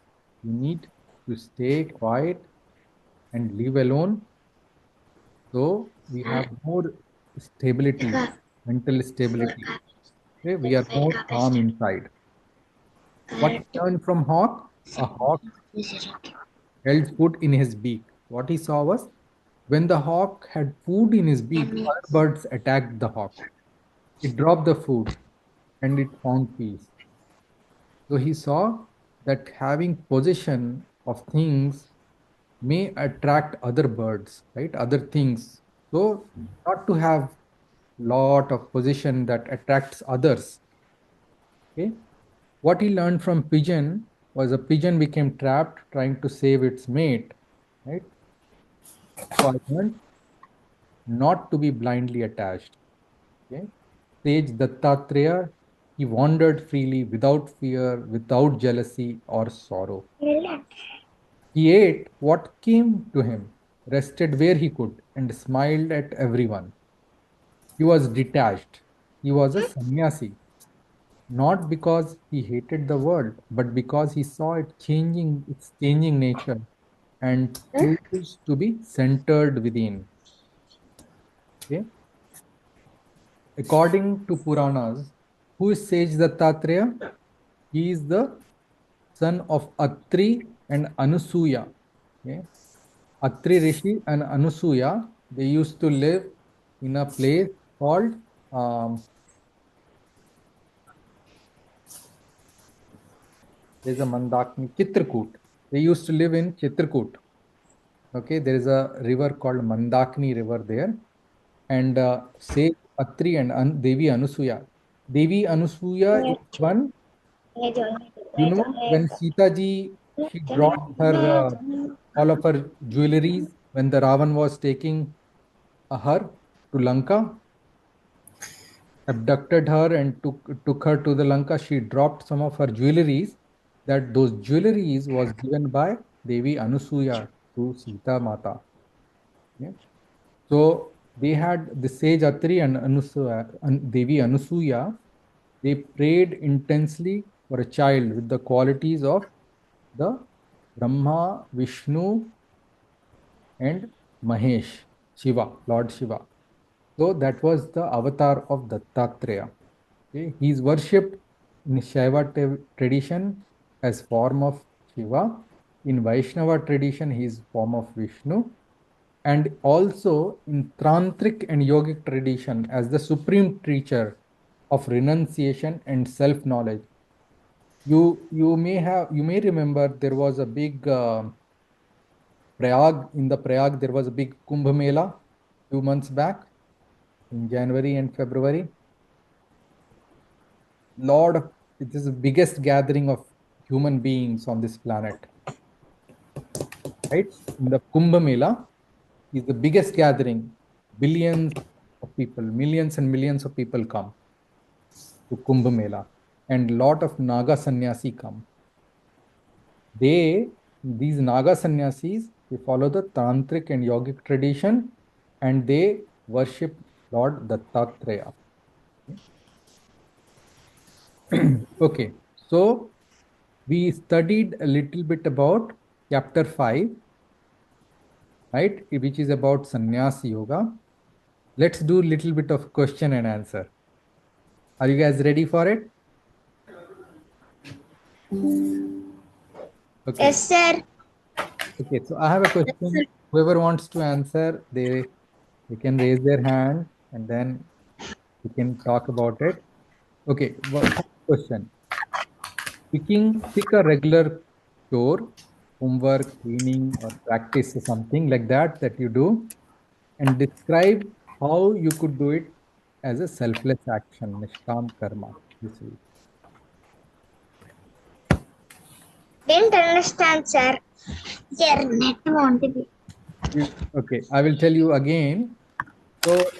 We need to stay quiet and live alone, so we have more stability, mental stability. Okay? We are more calm inside. What he learned from hawk? A hawk held food in his beak. What he saw was, when the hawk had food in his beak, other birds attacked the hawk. It dropped the food and it found peace. So he saw that having possession of things may attract other birds, right? Other things. So not to have lot of possession that attracts others. Okay. What he learned from pigeon was, a pigeon became trapped trying to save its mate, right? So I learned not to be blindly attached. Okay. Sage Dattatreya, he wandered freely without fear, without jealousy or sorrow. He ate what came to him, rested where he could, and smiled at everyone. He was detached. He was a sannyasi, not because he hated the world, but because he saw its changing nature, and chose to be centered within. Okay? According to Puranas, who is Sage Dattatreya? He is the son of Atri and Anusuya. Okay? Atri Rishi and Anusuya, they used to live in a place called, um, there's a Mandakini, Chitrakoot. They used to live in Chitrakoot. Okay, there is a river called Mandakini River there. And say Atri and Devi Anusuya. Devi Anusuya is one, when Sita ji, she dropped all of her jewelries when the Ravan was taking her to Lanka, abducted her and took her to the Lanka. She dropped some of her jewelries. That those jewelries was given by Devi Anusuya to Sita Mata. Yeah. So they had the sage Atri and Devi Anusuya. They prayed intensely for a child with the qualities of the Brahma, Vishnu, and Mahesh, Shiva, Lord Shiva. So that was the avatar of Dattatreya. Okay. He is worshipped in Shaiva tradition as form of Shiva. In Vaishnava tradition, he is form of Vishnu. And also in Tantric and Yogic tradition as the supreme teacher of renunciation and self-knowledge. You may remember there was a big Prayag there was a big Kumbh Mela 2 months back in January and February. It is the biggest gathering of human beings on this planet, right? In the Kumbh Mela is the biggest gathering. Billions of people, millions and millions of people come to Kumbh Mela, and lot of Naga sannyasi come. These Naga sannyasis, they follow the Tantric and Yogic tradition, and they worship Lord Dattatreya. Okay, so we studied a little bit about Chapter-5, right, which is about sannyas yoga. Let's do a little bit of question and answer. Are you guys ready for it? Okay. Yes, sir. Okay, so I have a question. Whoever wants to answer, they can raise their hand and then we can talk about it. Okay, question. Pick a regular chore, homework, cleaning, or practice or something like that you do, and describe how you could do it as a selfless action, Nishkam Karma. This week. Didn't understand, sir. Your net won't be. Okay, I will tell you again. So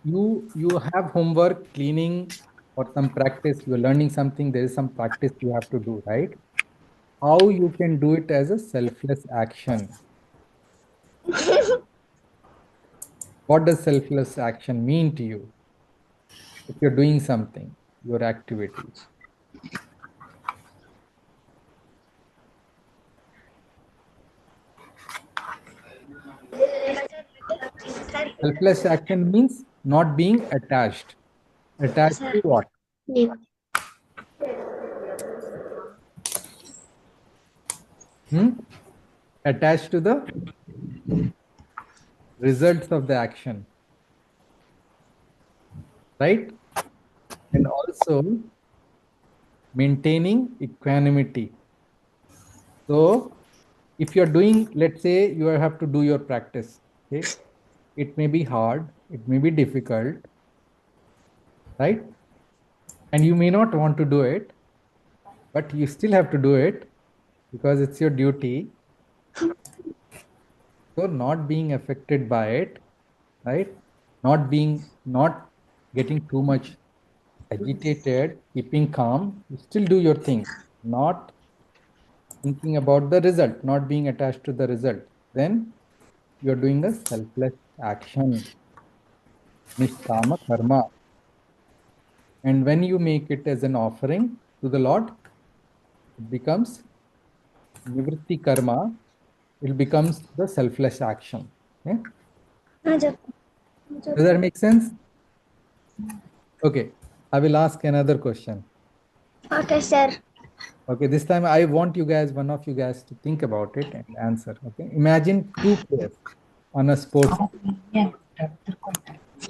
you have homework, cleaning, or some practice. You are learning something. There is some practice you have to do, right? How you can do it as a selfless action. What does selfless action mean to you? If you're doing something, your activity. Selfless action means not being attached. Attached to what? Attached to the results of the action, right? And also maintaining equanimity. So if you're doing, let's say you have to do your practice, okay? It may be hard, it may be difficult, right? And you may not want to do it, but you still have to do it because it's your duty. So not being affected by it, right? Not getting too much agitated, keeping calm, you still do your thing, not thinking about the result, not being attached to the result. Then you're doing a selfless action, nishkama karma. And when you make it as an offering to the Lord, it becomes nivritti karma. It becomes the selfless action. Okay? Does that make sense? Okay. I will ask another question. Okay, sir. Okay, this time I want you guys, one of you guys, to think about it and answer. Okay, imagine two players on a sports.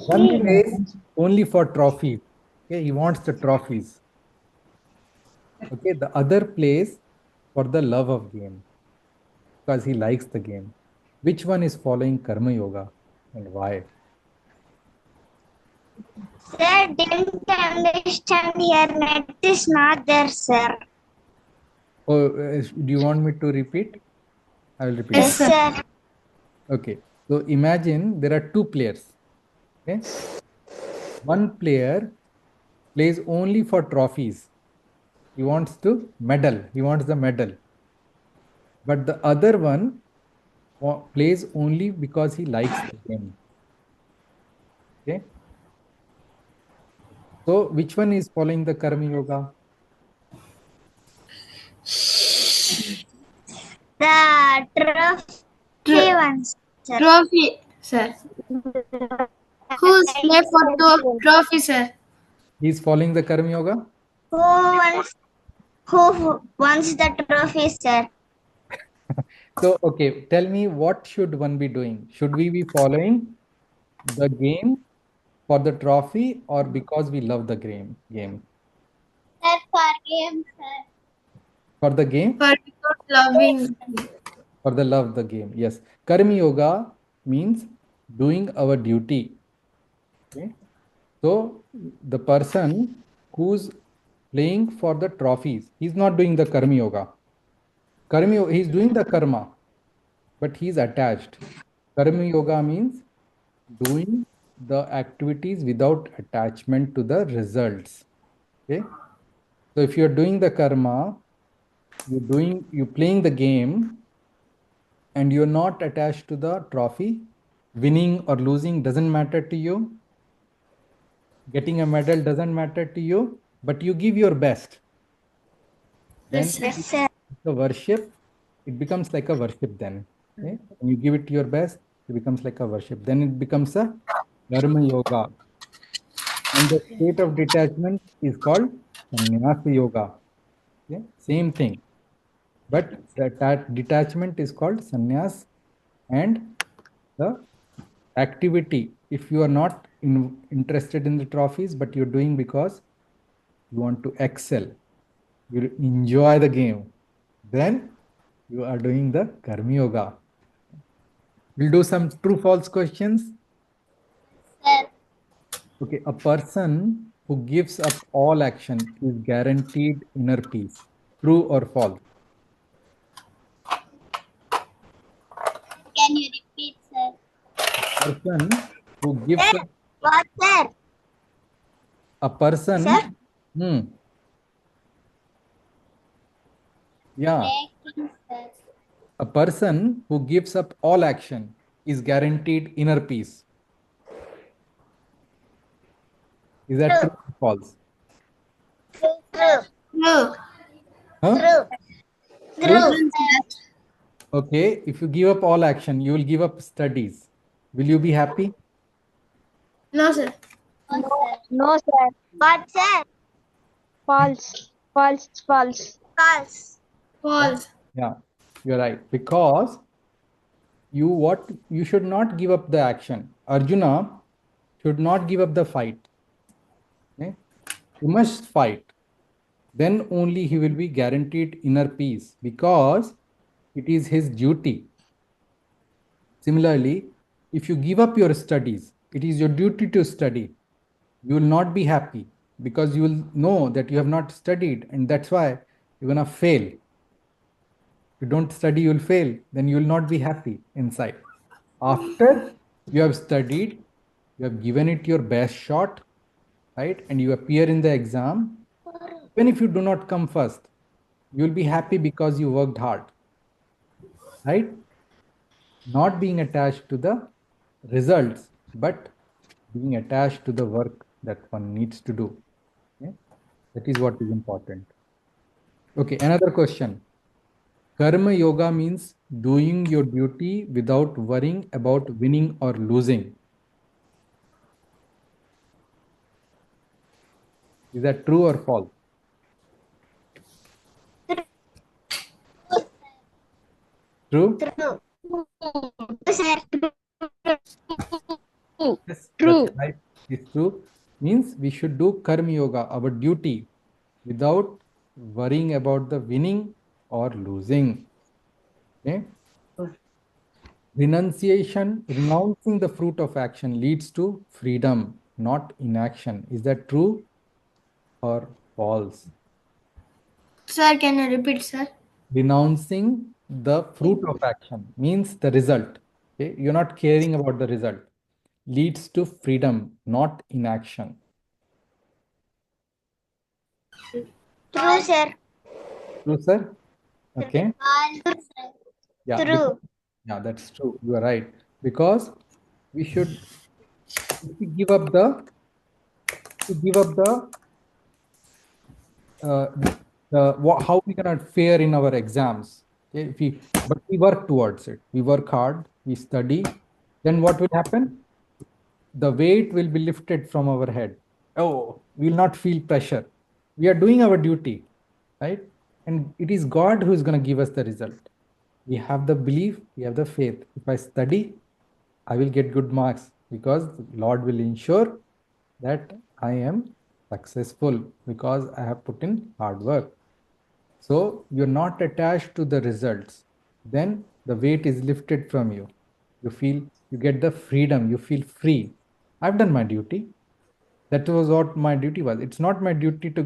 One plays only for trophies. Okay, he wants the trophies. Okay, the other plays for the love of game because he likes the game. Which one is following Karma Yoga and why? Sir, didn't understand here. Net is not there, sir. Oh, do you want me to repeat? I will repeat. Yes, sir. Okay, so imagine there are two players. Okay, one player plays only for trophies. He wants to medal. He wants the medal. But the other one plays only because he likes the game. Okay. So which one is following the Karma Yoga? The trophy ones, sir. Trophy, sir. Who's play for trophy, sir? He's following the Karma Yoga. Who wants the trophy, sir? So, okay, tell me, what should one be doing? Should we be following the game for the trophy or because we love the game? Sir, for game, sir. For the game? For without loving. For the love the game. Yes. Karma Yoga means doing our duty. Okay. So the person who's playing for the trophies, he's not doing the Karma Yoga. He's doing the karma, but he's attached. Karma Yoga means doing the activities without attachment to the results. Okay. So if you're doing the karma, you're playing the game and you're not attached to the trophy, winning or losing doesn't matter to you. Getting a medal doesn't matter to you, but you give your best. Then Yes, sir. the worship, it becomes like a worship then. Okay? When you give it your best, it becomes like a worship. Then it becomes a dharma yoga. And the state of detachment is called sannyasa yoga. Okay? Same thing. But that detachment is called sannyas, and the activity, if you are not interested in the trophies, but you're doing because you want to excel, you enjoy the game, then you are doing the karma yoga. We'll do some true false questions. Sir. Okay, a person who gives up all action is guaranteed inner peace. True or false? Can you repeat, sir? Person who gives up, What, sir? a person, Sir? Yeah, Breaking, sir. a person who gives up all action is guaranteed inner peace. Is that true or false? True. True. Huh? True. True? True. Okay, if you give up all action, you will give up studies. Will you be happy? No, sir. No, sir. What, sir? False. False. False. False. False. Yeah, you're right. Because you should not give up the action. Arjuna should not give up the fight. Okay? He must fight. Then only he will be guaranteed inner peace because it is his duty. Similarly, if you give up your studies, it is your duty to study. You will not be happy because you will know that you have not studied, and that's why you're gonna fail. If you don't study, you will fail. Then you will not be happy inside. After you have studied, you have given it your best shot, right? And you appear in the exam. Even if you do not come first, you will be happy because you worked hard, right? Not being attached to the results, but being attached to the work that one needs to do. Okay? That is what is important. Okay, another question. Karma yoga means doing your duty without worrying about winning or losing. Is that true or false? True? True. Sir. Yes, that's True. right. It's true. Means we should do karma yoga, our duty, without worrying about the winning or losing. Okay? Renouncing the fruit of action leads to freedom, not inaction. Is that true or false? Sir, can you repeat, sir? Renouncing the fruit of action means the result. Okay? You're not caring about the result. Leads to freedom, not inaction. True, sir. True, sir? Okay. Yeah, True. yeah, that's true. You are right. Because we should, if we give up the, uh, how we cannot fare in our exams. Okay? If we, but we work towards it. We work hard. We study. Then what will happen? The weight will be lifted from our head. Oh, we will not feel pressure. We are doing our duty, right? And it is God who is going to give us the result. We have the belief, we have the faith. If I study, I will get good marks because Lord will ensure that I am successful because I have put in hard work. So you're not attached to the results. Then the weight is lifted from you. You feel, you get the freedom, you feel free. I've done my duty. That was what my duty was. It's not my duty to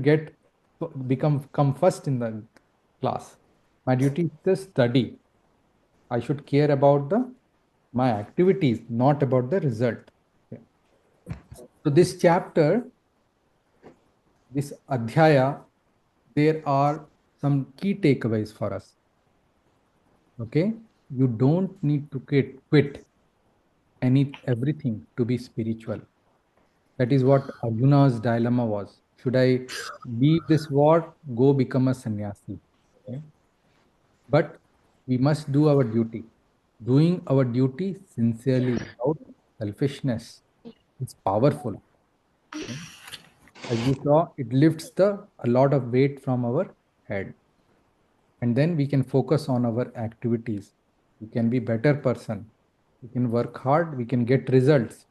come first in the class. My duty is to study. I should care about the my activities, not about the result. Okay. So this chapter, this adhyaya, there are some key takeaways for us. Okay, you don't need to quit everything to be spiritual. That is what Arjuna's dilemma was. Should I leave this war, go become a sannyasi? Okay? But we must do our duty. Doing our duty sincerely without selfishness is powerful. Okay? As we saw, it lifts a lot of weight from our head. And then we can focus on our activities. We can be better person. We can work hard, we can get results,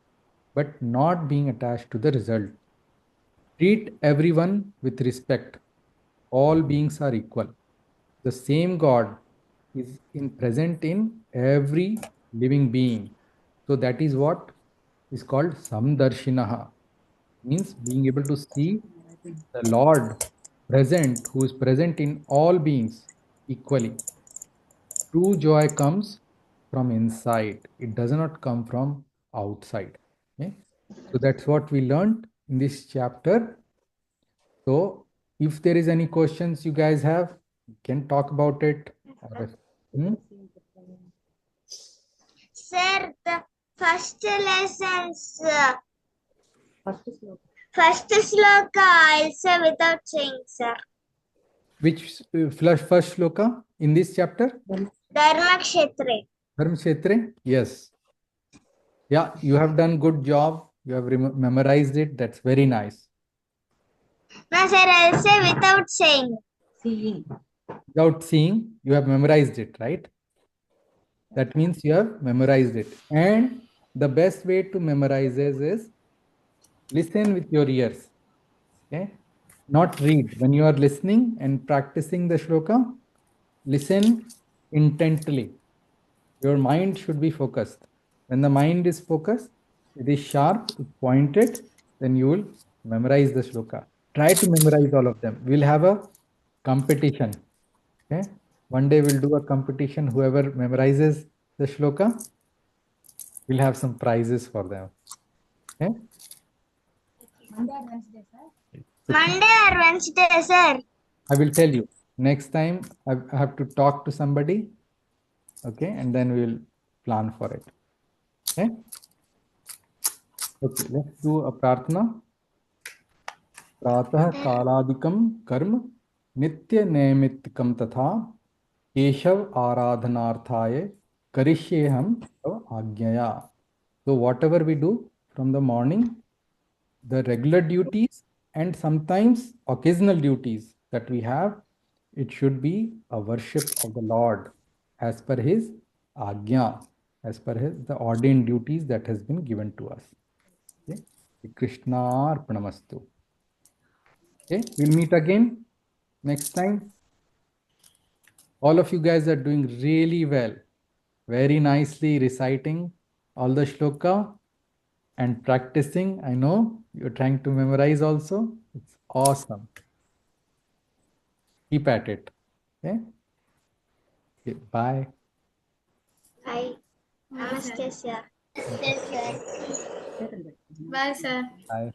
but not being attached to the result. Treat everyone with respect. All beings are equal. The same God is present in every living being. So that is what is called samdarshinaha. Means being able to see the Lord present, who is present in all beings equally. True joy comes from inside. It does not come from outside. Okay? So that's what we learned in this chapter. So if there is any questions you guys have, you can talk about it. Hmm? Sir, the first lessons, first sloka I'll say without saying, sir. Which first shloka in this chapter? Dharma Kshetre. Dharma Kshetre? Yes. Yeah, you have done good job. You have memorized it. That's very nice. No, sir, I'll say without saying. Without seeing, you have memorized it, right? That means you have memorized it. And the best way to memorize is listen with your ears. Okay? Not read. When you are listening and practicing the shloka, listen intently. Your mind should be focused. When the mind is focused, it is sharp, it's pointed, then you will memorize the shloka. Try to memorize all of them. We'll have a competition. Okay? One day we'll do a competition. Whoever memorizes the shloka, we'll have some prizes for them. Okay? Monday or Wednesday, sir? I will tell you. Next time I have to talk to somebody. Okay, and then we'll plan for it. Okay. Okay, let's do a prarthana. प्रातः कालादिकं कर्म नित्य नैमित्तिकं तथा केशव आराधनार्थाय करिष्येहम तव आज्ञया. So whatever we do from the morning, the regular duties and sometimes occasional duties that we have, it should be a worship of the Lord as per his ajna, as per his the ordained duties that has been given to us. Okay? Krishna Arpanamastu. Okay, we'll meet again next time. All of you guys are doing really well, very nicely reciting all the shloka and practicing. I know you're trying to memorize also. It's awesome. Keep at it. Okay. Okay, bye. Bye. Namaste, sir. Bye, sir. Bye.